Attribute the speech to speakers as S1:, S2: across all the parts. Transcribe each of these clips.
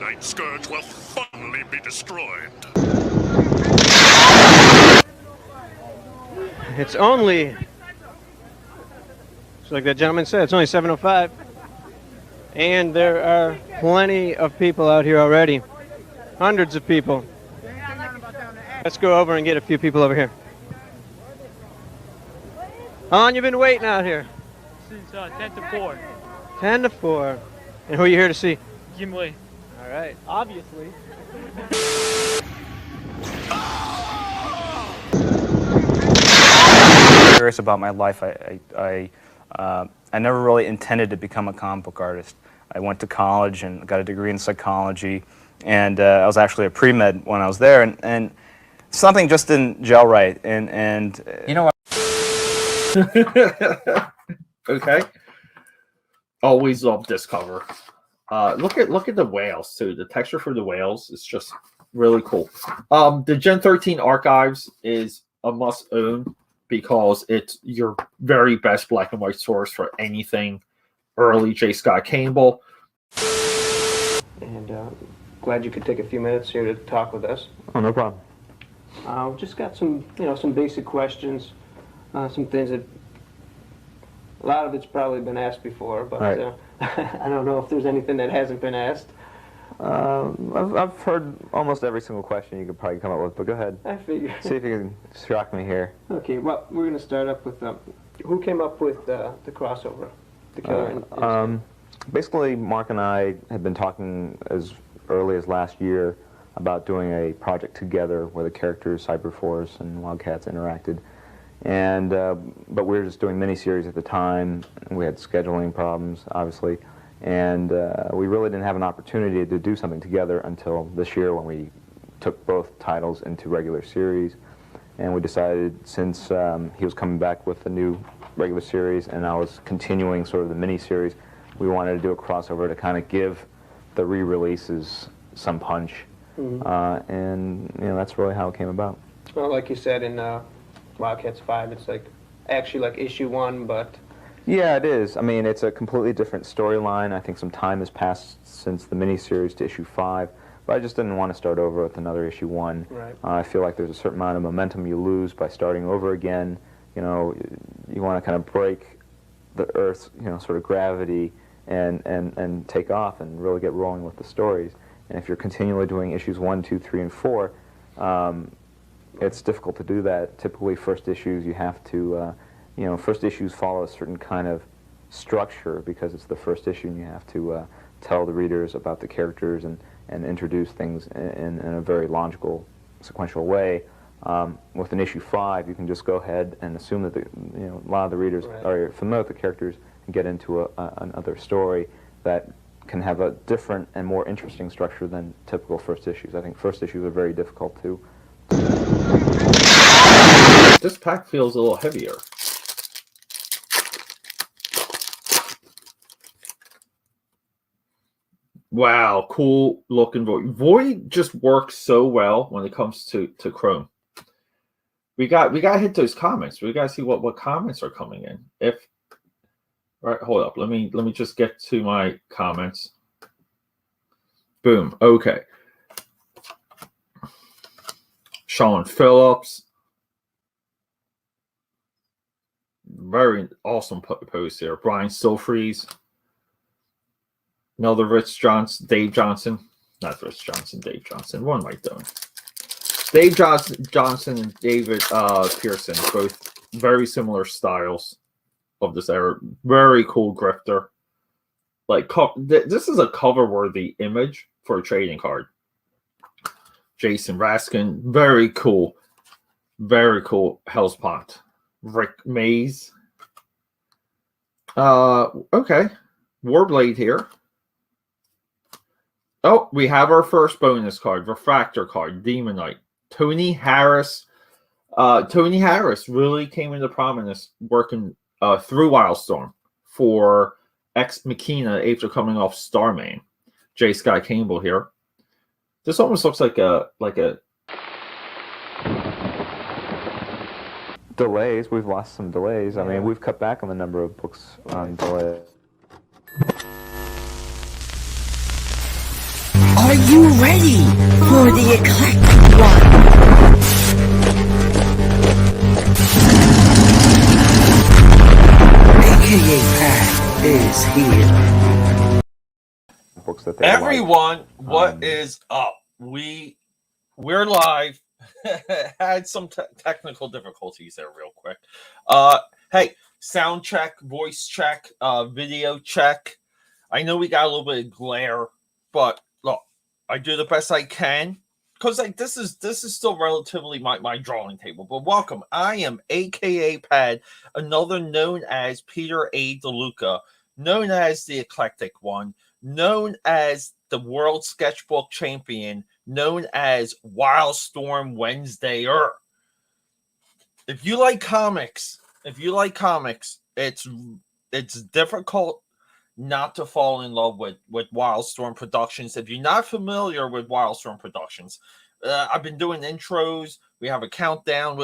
S1: Carbonite Scourge will finally be destroyed.
S2: It's only, just like that gentleman said, it's only 7:05. And there are plenty of people out here already. Hundreds of people. Let's go over and get a few people over here. How long you been waiting out here?
S3: Since 10 to 4.
S2: 10 to 4. And who are you here to see?
S3: Gimli.
S2: All right. Obviously.
S4: Curious about my life. I never really intended to become a comic book artist. I went to college and got a degree in psychology, and I was actually a pre-med when I was there, and something just didn't gel right. And you know what?
S5: Okay. Always love this cover. Look at the whales too. The texture for the whales is just really cool. The Gen 13 Archives is a must own because it's your very best black and white source for anything early J. Scott Campbell.
S2: And glad you could take a few minutes here to talk with us.
S4: Oh, no problem.
S2: Just got some, some basic questions, some things that a lot of it's probably been asked before, but
S4: right.
S2: I don't know if there's anything that hasn't been asked.
S4: I've heard almost every single question you could probably come up with, but go ahead.
S2: I figure.
S4: See if you can shock me here.
S2: Okay, well, we're going to start up with who came up with the crossover, the killer.
S4: Basically, Mark and I had been talking as early as last year about doing a project together where the characters Cyberforce and Wildcats interacted. And but we were just doing miniseries at the time, and we had scheduling problems, obviously, and we really didn't have an opportunity to do something together until this year when we took both titles into regular series. And we decided, since he was coming back with a new regular series and I was continuing sort of the miniseries, we wanted to do a crossover to kind of give the re-releases some punch. Mm-hmm. And that's really how it came about.
S2: Well, like you said in Wildcats 5, it's actually like issue 1, but...
S4: Yeah, it is. I mean, it's a completely different storyline. I think some time has passed since the miniseries to issue 5, but I just didn't want to start over with another issue 1.
S2: Right.
S4: I feel like there's a certain amount of momentum you lose by starting over again. You want to kind of break the Earth's, sort of gravity and take off and really get rolling with the stories. And if you're continually doing issues 1, 2, 3, and 4, it's difficult to do that. Typically, first issues you have to, first issues follow a certain kind of structure because it's the first issue, and you have to tell the readers about the characters and introduce things in a very logical, sequential way. With an issue 5, you can just go ahead and assume that a lot of the readers
S2: right.
S4: are familiar with the characters and get into another story that can have a different and more interesting structure than typical first issues. I think first issues are very difficult too.
S5: This pack feels a little heavier. Wow, cool looking Void. Void just works so well when it comes to Chrome. We got to hit those comments. We got to see what comments are coming in. All right, hold up. Let me just get to my comments. Boom. Okay. Sean Phillips. Very awesome post here. Brian Silfries. Another Dave Johnson. Not Rich Johnson, Dave Johnson. What am I doing? Dave Johnson and David Pearson, both very similar styles of this era. Very cool grifter. This is a cover-worthy image for a trading card. Jason Raskin, very cool. Very cool. Hellspont. Rick Mays. Okay. Warblade here. Oh, we have our first bonus card, Refractor card, Demonite. Tony Harris. Tony Harris really came into prominence working through Wildstorm for Ex Machina after coming off Starman. J. Scott Campbell here. This almost looks like a
S4: delays. We've lost some delays. I mean, we've cut back on the number of books on delay.
S6: Are you ready for the eclectic one? AKA Pat is here.
S4: Books that they like.
S7: Everyone, what is up? We're live. Had some technical difficulties there real quick. Hey, sound check, voice check, video check. I know we got a little bit of glare, but look, I do the best I can because like this is still relatively my drawing table. But welcome, I am AKA Pad, another known as Peter A. DeLuca, known as the Eclectic One, known as the World Sketchbook Champion, known as Wildstorm Wednesdayer. If you like comics, it's difficult not to fall in love with Wildstorm Productions. If you're not familiar with Wildstorm Productions, I've been doing intros. We have a countdown.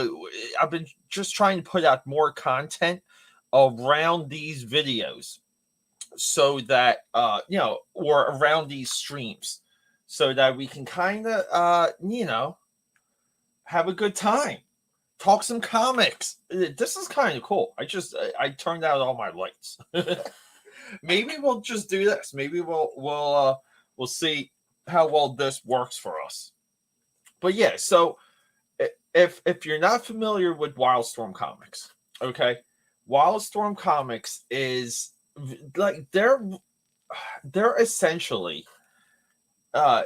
S7: I've been just trying to put out more content around these videos so that, or around these streams so that we can kind of, have a good time. Talk some comics. This is kind of cool. I turned out all my lights. Maybe we'll just do this. Maybe we'll see how well this works for us. But yeah, so if you're not familiar with Wildstorm Comics, okay, Wildstorm Comics is like they're essentially a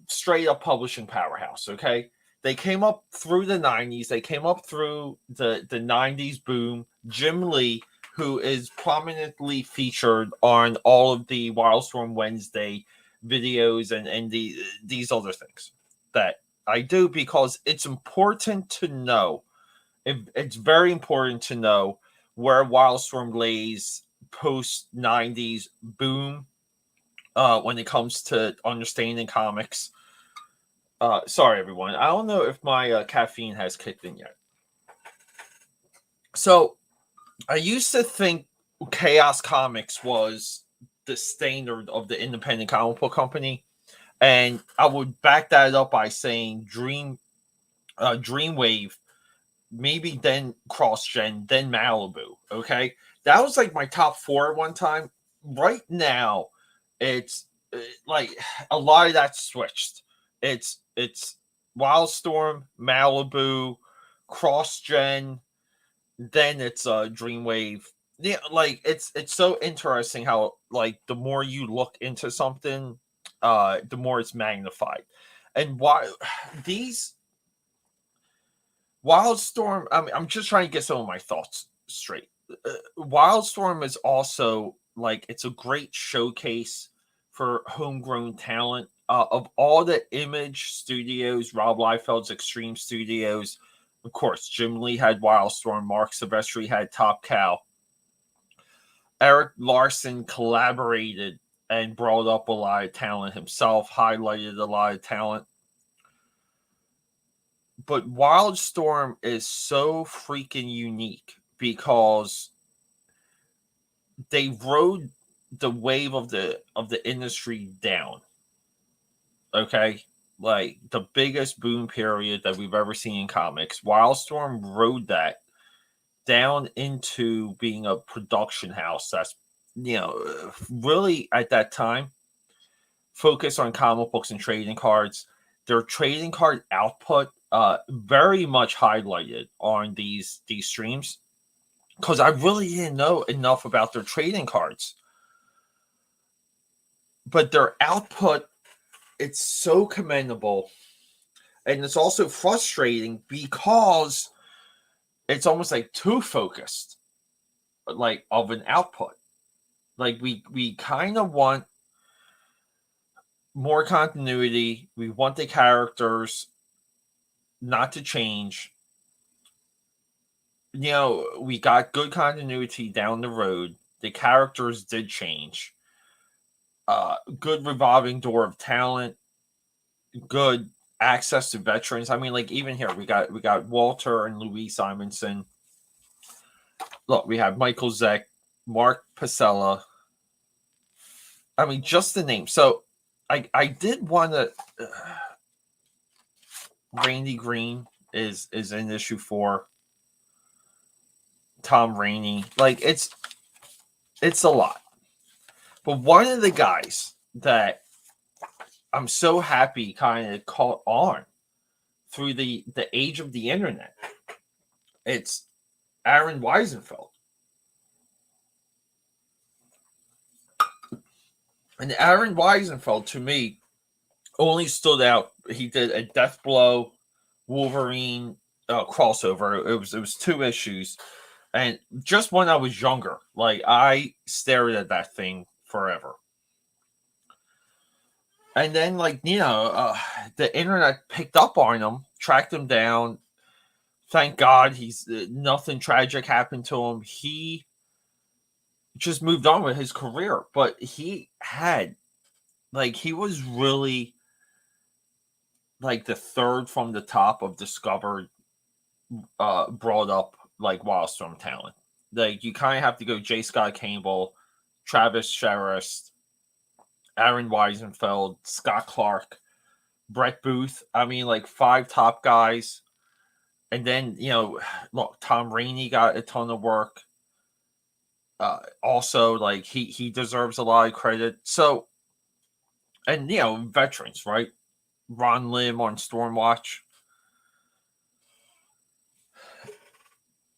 S7: straight up publishing powerhouse. Okay, they came up through the 90s. They came up through the 90s boom. Jim Lee, who is prominently featured on all of the Wildstorm Wednesday videos and these other things that I do because it's important to know. It's very important to know where Wildstorm lays post 90s boom when it comes to understanding comics. Sorry, everyone. I don't know if my caffeine has kicked in yet. So, I used to think Chaos Comics was the standard of the independent comic book company, and I would back that up by saying Dreamwave, maybe then CrossGen, then Malibu. Okay, that was like my top four at one time. Right now, it's like a lot of that switched. It's Wildstorm, Malibu, CrossGen. Then it's Dreamwave. Yeah, like it's so interesting how like the more you look into something, the more it's magnified. And why these Wildstorm? I'm just trying to get some of my thoughts straight. Wildstorm is also like it's a great showcase for homegrown talent. Of all the Image Studios, Rob Liefeld's Extreme Studios. Of course, Jim Lee had Wildstorm. Mark Silvestri had Top Cow. Eric Larson collaborated and brought up a lot of talent himself, highlighted a lot of talent. But Wildstorm is so freaking unique because they rode the wave of the industry down. Okay? Like the biggest boom period that we've ever seen in comics. Wildstorm rode that down into being a production house that's, really at that time focused on comic books and trading cards. Their trading card output very much highlighted on these streams because I really didn't know enough about their trading cards. But their output, it's so commendable, and it's also frustrating because it's almost like too focused, like of an output. Like we kind of want more continuity. We want the characters not to change. We got good continuity down the road. The characters did change. Good revolving door of talent, good access to veterans. I mean, like even here we got Walter and Louise Simonson. Look, we have Michael Zeck, Mark Pasella. I mean, just the name. So I did want to. Randy Green is in issue 4. Tom Rainey, like it's a lot. But one of the guys that I'm so happy kind of caught on through the age of the internet, it's Aron Wiesenfeld. And Aron Wiesenfeld, to me, only stood out. He did a Deathblow Wolverine crossover. It was 2 issues. And just when I was younger, like I stared at that thing forever. And then, like, the internet picked up on him, tracked him down. Thank God he's nothing tragic happened to him. He just moved on with his career, but he was really like the third from the top of discovered, brought up like Wildstorm talent. Like you kind of have to go J. Scott Campbell, Travis Sherrist, Aron Wiesenfeld, Scott Clark, Brett Booth. I mean, like 5 top guys. And then, look, Tom Rainey got a ton of work. Also, like he deserves a lot of credit. So, and veterans, right? Ron Lim on Stormwatch.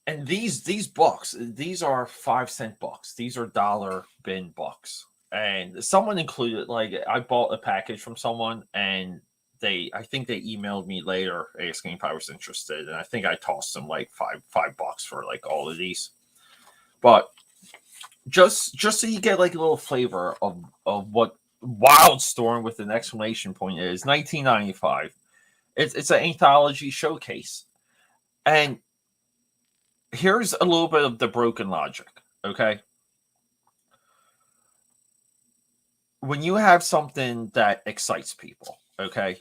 S7: And these books, these are 5-cent books. These are dollar bin books. And someone included, like, I bought a package from someone, and I think they emailed me later asking if I was interested, and I think I tossed them like $5 for like all of these. But just so you get like a little flavor of what Wildstorm with an exclamation point is, 1995. It's an anthology showcase, and here's a little bit of the broken logic. Okay. When you have something that excites people, okay,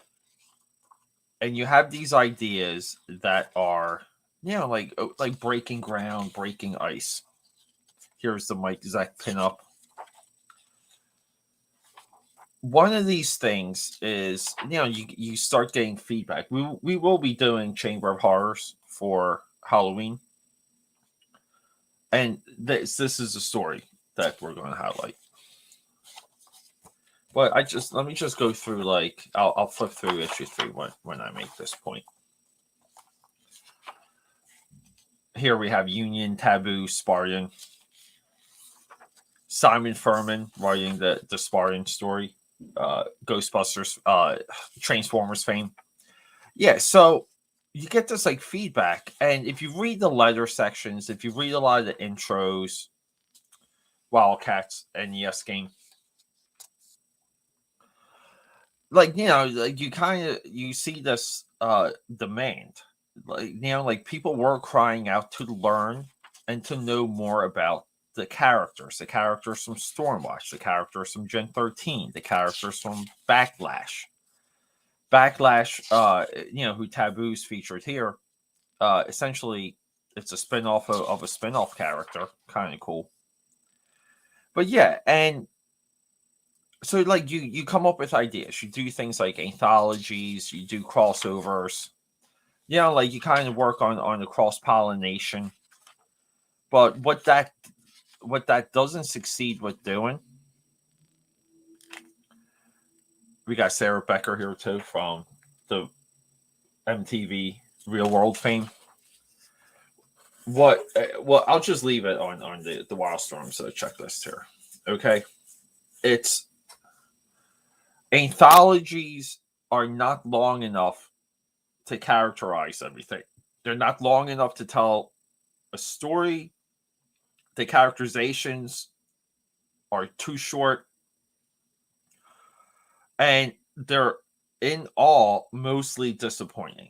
S7: and you have these ideas that are, like breaking ground, breaking ice. Here's the Mike Zeck pinup. One of these things is, you start getting feedback. We will be doing Chamber of Horrors for Halloween, and this is a story that we're going to highlight. But let me just go through, like, I'll flip through issue 3 when I make this point. Here we have Union, Taboo, Spartan. Simon Furman writing the Spartan story. Ghostbusters, Transformers fame. Yeah, so you get this, like, feedback. And if you read the letter sections, if you read a lot of the intros, Wildcats, NES game, like, like you see this demand, like, like people were crying out to learn and to know more about the characters from Stormwatch, the characters from Gen 13, the characters from Backlash, who Taboo's featured here. Essentially, it's a spin-off of a spin-off character, kind of cool. But yeah, and so, like, you come up with ideas. You do things like anthologies. You do crossovers. Like, you kind of work on the cross-pollination. But what that doesn't succeed with doing, we got Sarah Becker here, too, from the MTV Real World fame. Well, I'll just leave it on the Wildstorm checklist here. Okay? It's... Anthologies are not long enough to characterize everything. They're not long enough to tell a story. The characterizations are too short. And they're, in all, mostly disappointing.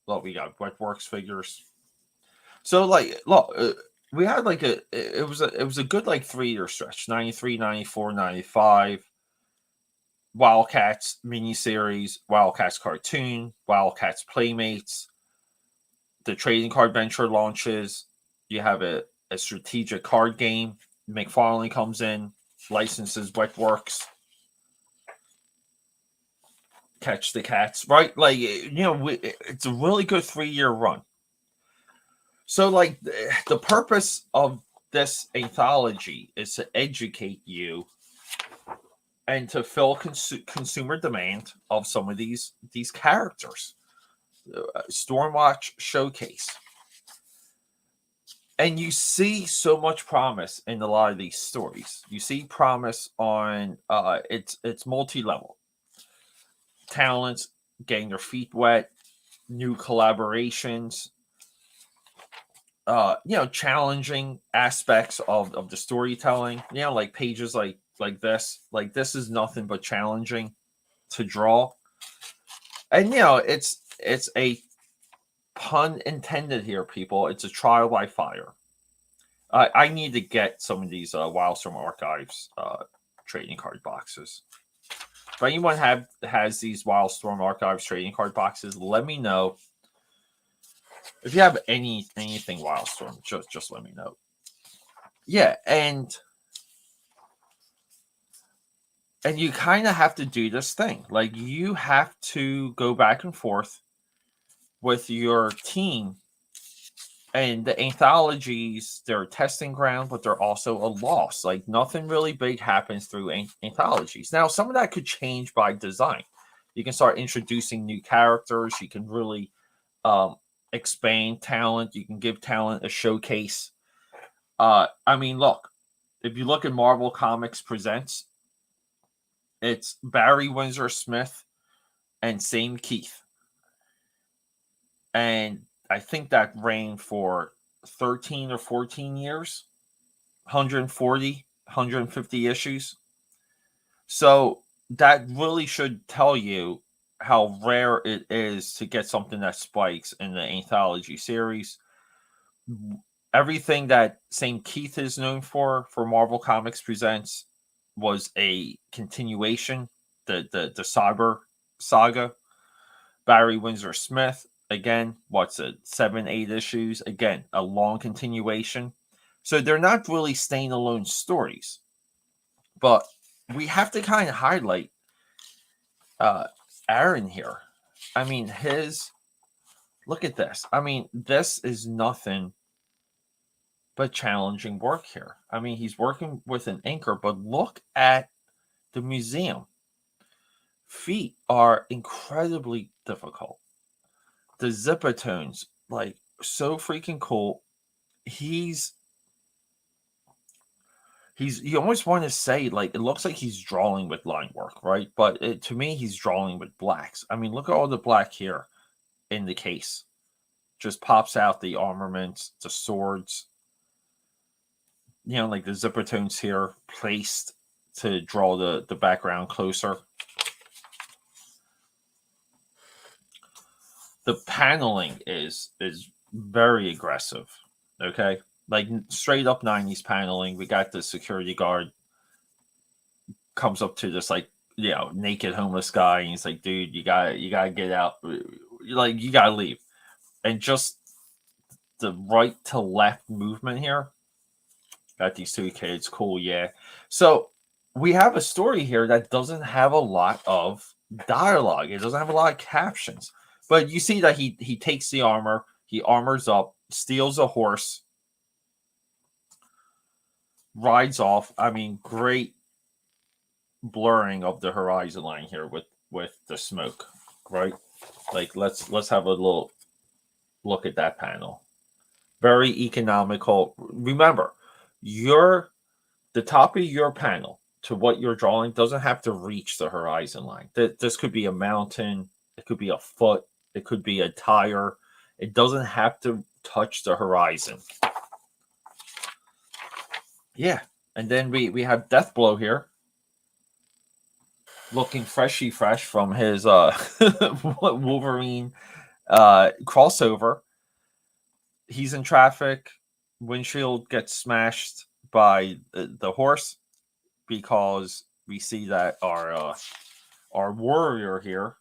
S7: Look, we got Wetworks figures. So, like, look... we had like it was a good like 3-year stretch, 93, 94, 95. Wildcats miniseries, Wildcats cartoon, Wildcats Playmates, the trading card venture launches. You have a strategic card game. McFarlane comes in. licenses, Wetworks, Catch the Cats, right? Like, it's a really good 3-year run. So, like, the purpose of this anthology is to educate you and to fill consumer demand of some of these characters. Stormwatch Showcase. And you see so much promise in a lot of these stories. You see promise on it's multi-level. Talents getting their feet wet, new collaborations, challenging aspects of the storytelling, like pages like this. Like, this is nothing but challenging to draw. And it's a pun intended here, people. It's a trial by fire. I need to get some of these Wildstorm Archives trading card boxes. If anyone has these Wildstorm Archives trading card boxes, let me know. If you have anything Wildstorm, just let me know. Yeah, and you kind of have to do this thing. Like, you have to go back and forth with your team. And the anthologies, they're a testing ground, but they're also a loss. Like, nothing really big happens through anthologies. Now, some of that could change by design. You can start introducing new characters. You can really expand talent. You can give talent a showcase. Look, if you look at Marvel Comics Presents, it's Barry Windsor Smith and Sam Keith. And I think that ran for 13 or 14 years, 140, 150 issues. So that really should tell you how rare it is to get something that spikes in the anthology series. Everything that Sam Keith is known for Marvel Comics Presents, was a continuation, the Cyber Saga. Barry Windsor Smith, again, 7-8 issues? Again, a long continuation. So they're not really standalone stories. But we have to kind of highlight Aron here. Look at this. This is nothing but challenging work here. He's working with an inker, but look at the museum. Feet are incredibly difficult. The zipper tones, like, so freaking cool. You almost want to say, like, it looks like he's drawing with line work, right? But to me, he's drawing with blacks. Look at all the black here in the case. Just pops out the armaments, the swords. Like the zipper tones here placed to draw the background closer. The paneling is very aggressive. Okay, like straight up 90s paneling. We got the security guard comes up to this naked homeless guy, and he's like, "Dude, you gotta get out. Like, you gotta leave." And just the right to left movement here. Got these two kids, cool, yeah. So we have a story here that doesn't have a lot of dialogue. It doesn't have a lot of captions. But you see that he takes the armor, he armors up, steals a horse, rides off. Great blurring of the horizon line here with the smoke, right? Like, let's have a little look at that panel. Very economical. Remember, the top of your panel to what you're drawing doesn't have to reach the horizon line. This could be a mountain, it could be a foot, it could be a tire. It doesn't have to touch the horizon. Yeah, and then we have Deathblow here, looking fresh from his Wolverine crossover. He's in traffic. Windshield gets smashed by the horse, because we see that our warrior here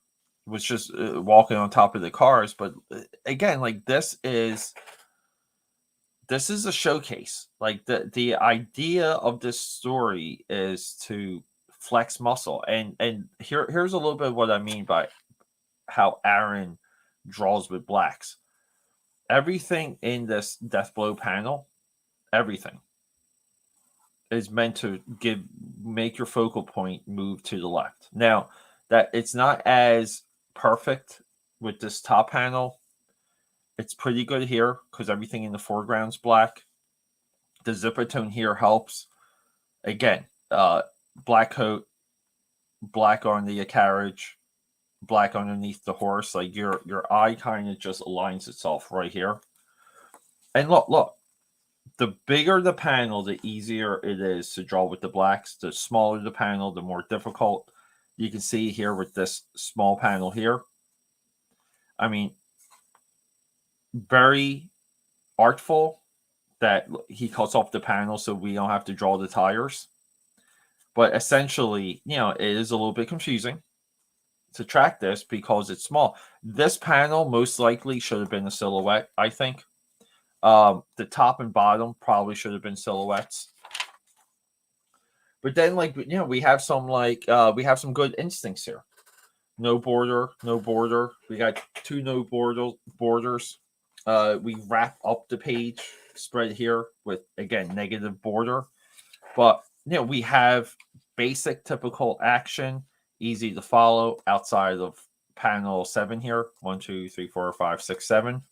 S7: was just walking on top of the cars. But again, like, this is this is a showcase. Like the idea of this story is to flex muscle, and here's a little bit of what I mean by how Aron draws with blacks. Everything in this Deathblow panel, everything is meant to make your focal point move to the left. Now, that it's not as perfect with this top panel. It's pretty good here because everything in the foreground's black. The zipper tone here helps. Again, black coat, black on the carriage, black underneath the horse. Like your eye kind of just aligns itself right here. And look, the bigger the panel, the easier it is to draw with the blacks. The smaller the panel, the more difficult. You can see here with this small panel here. I mean, very artful that he cuts off the panel so we don't have to draw the tires. But essentially, it is a little bit confusing to track this because it's small. This panel most likely should have been a silhouette, I think. The top and bottom probably should have been silhouettes. But then, we have some good instincts here. No border, no border. We got two no borders. We wrap up the page spread here with, again, negative border. But, we have basic typical action, easy to follow outside of panel 7 here. 1, 2, 3, 4, 5, 6, 7.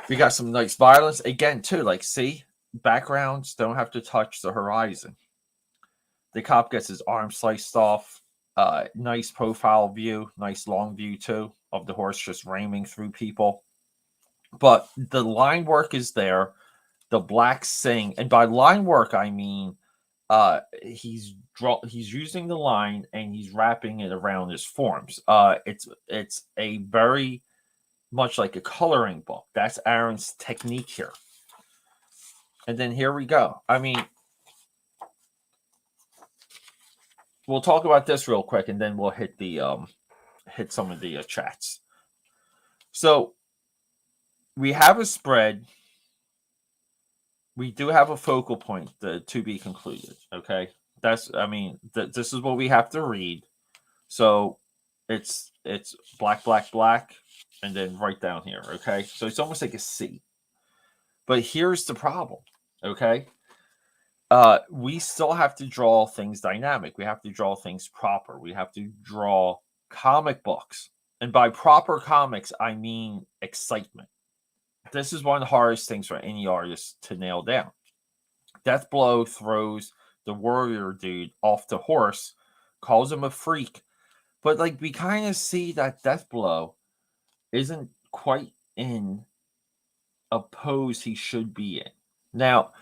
S7: We got some nice violence. Again, too, see, backgrounds don't have to touch the horizon. The cop gets his arm sliced off. Nice profile view, nice long view, too, of the horse just ramming through people. But the line work is there. The blacks sing. And by line work, I mean he's using the line and he's wrapping it around his forms. It's a very much like a coloring book. That's Aron's technique here. And then here we go. I mean, we'll talk about this real quick, and then we'll hit some of the chats. So we have a spread. We do have a focal point to be concluded. Okay, this is what we have to read. So it's black, black, black, and then right down here. Okay, so it's almost like a C. But here's the problem. Okay. We still have to draw things dynamic. We have to draw things proper. We have to draw comic books. And by proper comics, I mean excitement. This is one of the hardest things for any artist to nail down. Deathblow throws the warrior dude off the horse, calls him a freak. But we kind of see that Deathblow isn't quite in a pose he should be in. Now,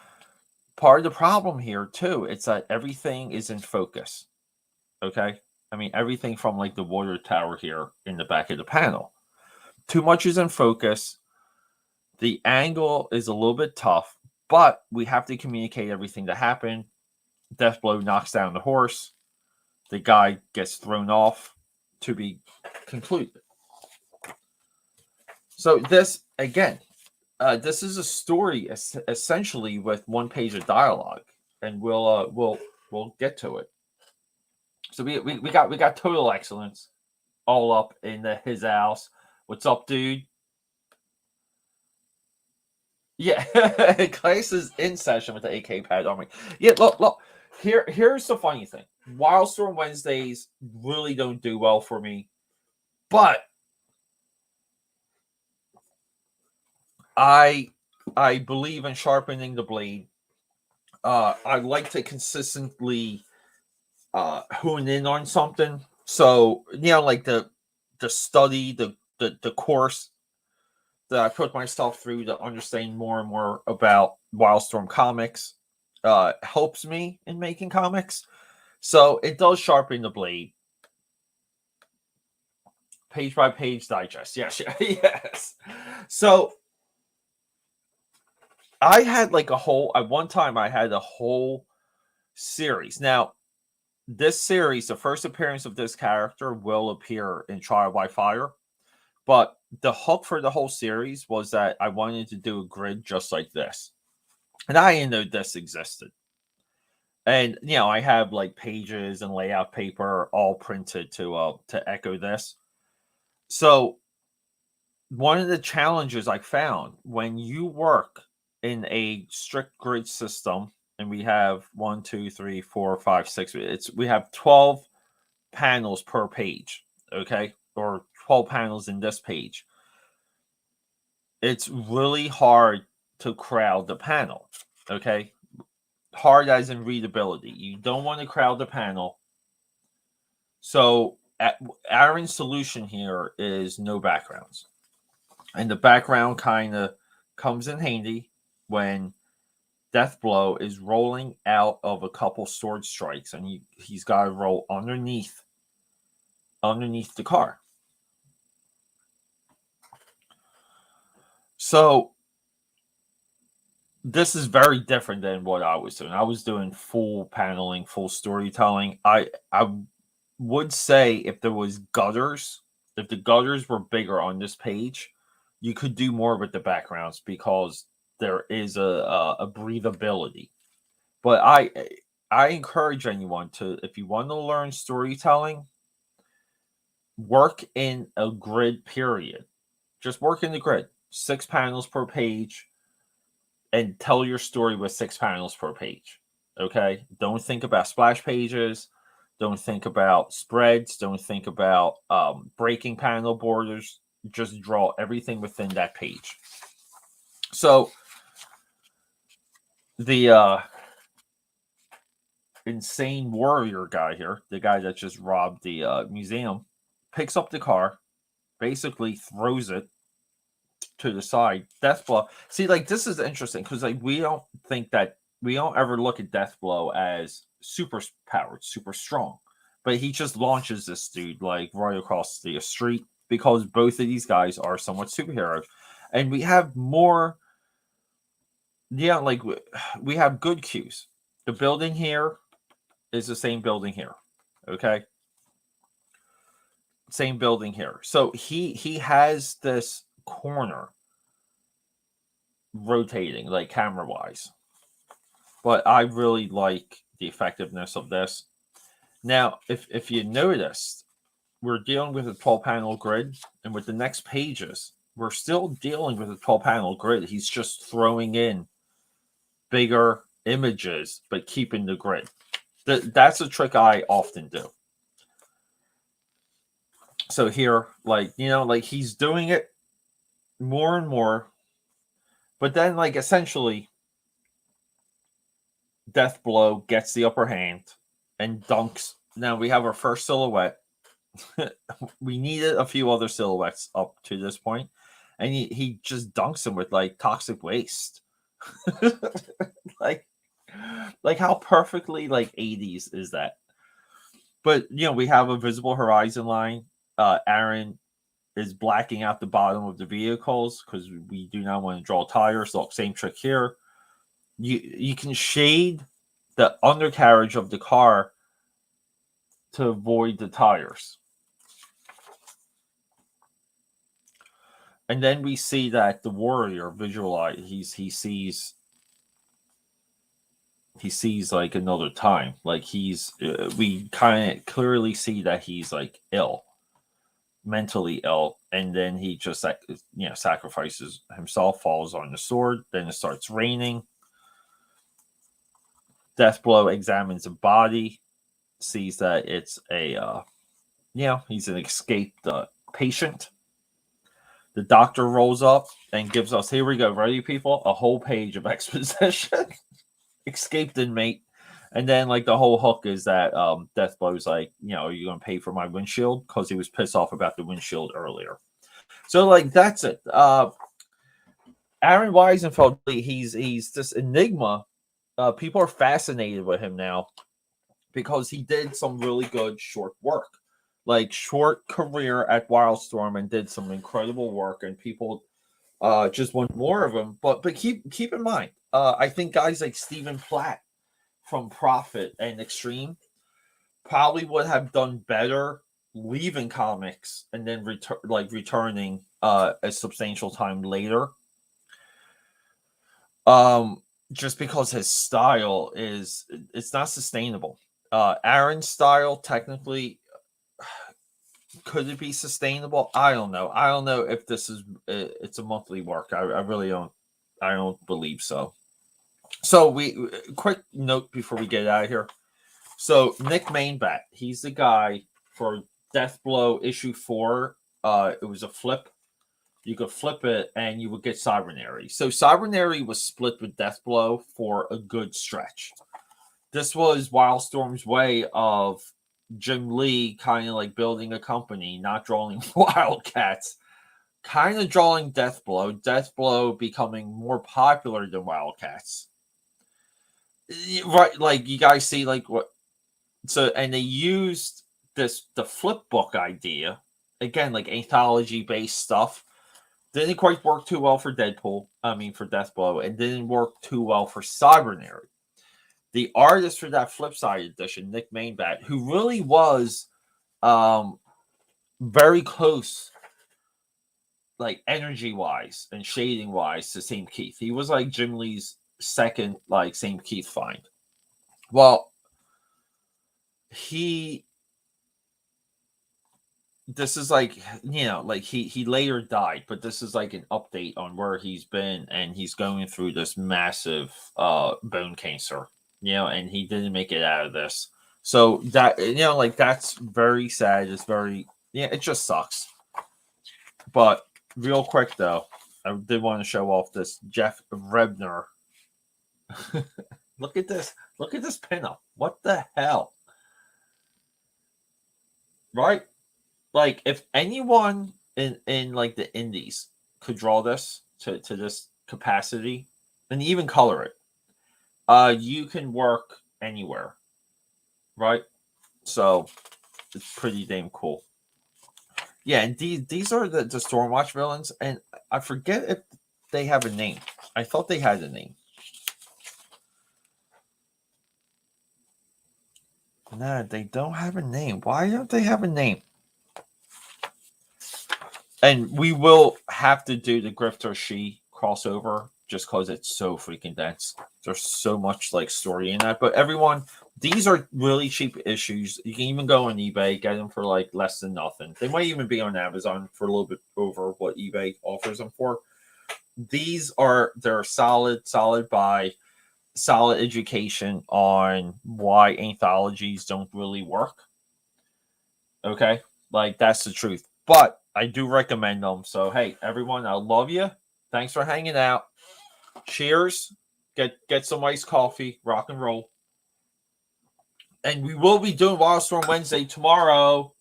S7: part of the problem here, too, it's that everything is in focus. Okay? I mean, everything from the water tower here in the back of the panel. Too much is in focus. The angle is a little bit tough, but we have to communicate everything that happened. Deathblow knocks down the horse. The guy gets thrown off to be concluded. So this, again, this is a story essentially with one page of dialogue, and we'll get to it. So we got total excellence all up in his house. What's up, dude? Yeah, Clace is in session with the AK pad army. Yeah, look. Here's the funny thing. Wildstorm Wednesdays really don't do well for me, but I believe in sharpening the blade. I like to consistently hone in on something. So the study, the course that I put myself through to understand more and more about Wildstorm comics helps me in making comics. So it does sharpen the blade. Page by page digest. Yes, yes. So I had at one time I had a whole series. Now, this series, the first appearance of this character will appear in Trial by Fire. But the hook for the whole series was that I wanted to do a grid just like this. And I didn't know this existed. And, you know, I have like pages and layout paper all printed to echo this. So one of the challenges I found when you work in a strict grid system, and we have 1, 2, 3, 4, 5, 6, we have 12 panels per page, okay, or 12 panels in this page. It's really hard to crowd the panel, okay? Hard as in readability. You don't want to crowd the panel. So Aron's solution here is no backgrounds. And the background kind of comes in handy when Deathblow is rolling out of a couple sword strikes, and he's got to roll underneath the car. So this is very different than what I was doing. I was doing full paneling, full storytelling. I would say if there was gutters, if the gutters were bigger on this page, you could do more with the backgrounds because there is a breathability. But I encourage anyone to, if you want to learn storytelling, work in a grid period. Just work in the grid. 6 panels per page, and tell your story with 6 panels per page. Okay? Don't think about splash pages. Don't think about spreads. Don't think about breaking panel borders. Just draw everything within that page. So the insane warrior guy here, the guy that just robbed the museum, picks up the car, basically throws it to the side. Deathblow. See, like, this is interesting because like we don't ever look at Deathblow as super powered, super strong, but he just launches this dude like right across the street because both of these guys are somewhat superheroes, and we have more. Yeah, like we have good cues. The building here is the same building here. Okay. Same building here. So he has this corner rotating like camera wise, but I really like the effectiveness of this. Now, if you noticed, we're dealing with a 12 panel grid, and with the next pages, we're still dealing with a 12 panel grid. He's just throwing in bigger images, but keeping the grid. That's a trick I often do. So here, like, you know, like he's doing it more and more, but then like essentially Deathblow gets the upper hand and dunks. Now we have our first silhouette. We needed a few other silhouettes up to this point, and he just dunks him with like toxic waste. like how perfectly like 80s is that? But you know, we have a visible horizon line. Aron is blacking out the bottom of the vehicles because we do not want to draw tires. So same trick here. You can shade the undercarriage of the car to avoid the tires. And then we see that the warrior visualize he sees like another time. Like he's we kind of clearly see that he's like ill, mentally ill, and then he just sacrifices himself, falls on the sword. Then it starts raining. Deathblow examines the body, sees that it's he's an escaped patient. The doctor rolls up and gives us, here we go, ready people, a whole page of exposition. Escaped inmate. And then like the whole hook is that Deathblow's like, you know, are you gonna pay for my windshield? Because he was pissed off about the windshield earlier. So like that's it. Aron Wiesenfeld, he's this enigma. People are fascinated with him now because he did some really good short work, like short career at Wildstorm, and did some incredible work, and people just want more of him. But keep in mind, I think guys like Stephen Platt from Prophet and Extreme probably would have done better leaving comics and then returning a substantial time later. Just because his style it's not sustainable. Aron's style technically, could it be sustainable? I don't know. I don't know if this is it's a monthly work. I really don't. I don't believe so. So quick note before we get out of here. So Nick Mainbat, he's the guy for Deathblow issue 4. It was a flip. You could flip it and you would get Cybernary. So Cybernary was split with Deathblow for a good stretch. This was Wildstorm's way of Jim Lee kind of like building a company, not drawing Wildcats, kind of drawing Deathblow. Deathblow becoming more popular than Wildcats. Right, like you guys see, like what? So, and they used the flip book idea again, like anthology based stuff. Didn't quite work too well for Deadpool. I mean, for Deathblow, and didn't work too well for Cybernary. The artist for that flip side edition, Nick Mainbat, who really was very close, like energy wise and shading wise, to Sam Keith. He was like Jim Lee's second, like Sam Keith find. Well, this is like, you know, like he later died, but this is like an update on where he's been, and he's going through this massive bone cancer, you know, and he didn't make it out of this. So that, you know, like that's very sad. It's very, yeah, it just sucks. But real quick though, I did want to show off this Jeff Rebner. Look at this. Look at this pinup. What the hell? Right? Like, if anyone in like the indies could draw this to this capacity and even color it, you can work anywhere. Right? So it's pretty damn cool. Yeah, and these are the Stormwatch villains, and I forget if they have a name. I thought they had a name. No, they don't have a name. Why don't they have a name? And we will have to do the Grifter She crossover just because it's so freaking dense. There's so much like story in that. But everyone, these are really cheap issues. You can even go on eBay, get them for like less than nothing. They might even be on Amazon for a little bit over what eBay offers them for. They're solid buy, solid education on why anthologies don't really work. Okay? Like, that's the truth. But I do recommend them. So, hey, everyone, I love you. Thanks for hanging out. Cheers. Get some iced coffee. Rock and roll. And we will be doing Wildstorm Wednesday tomorrow.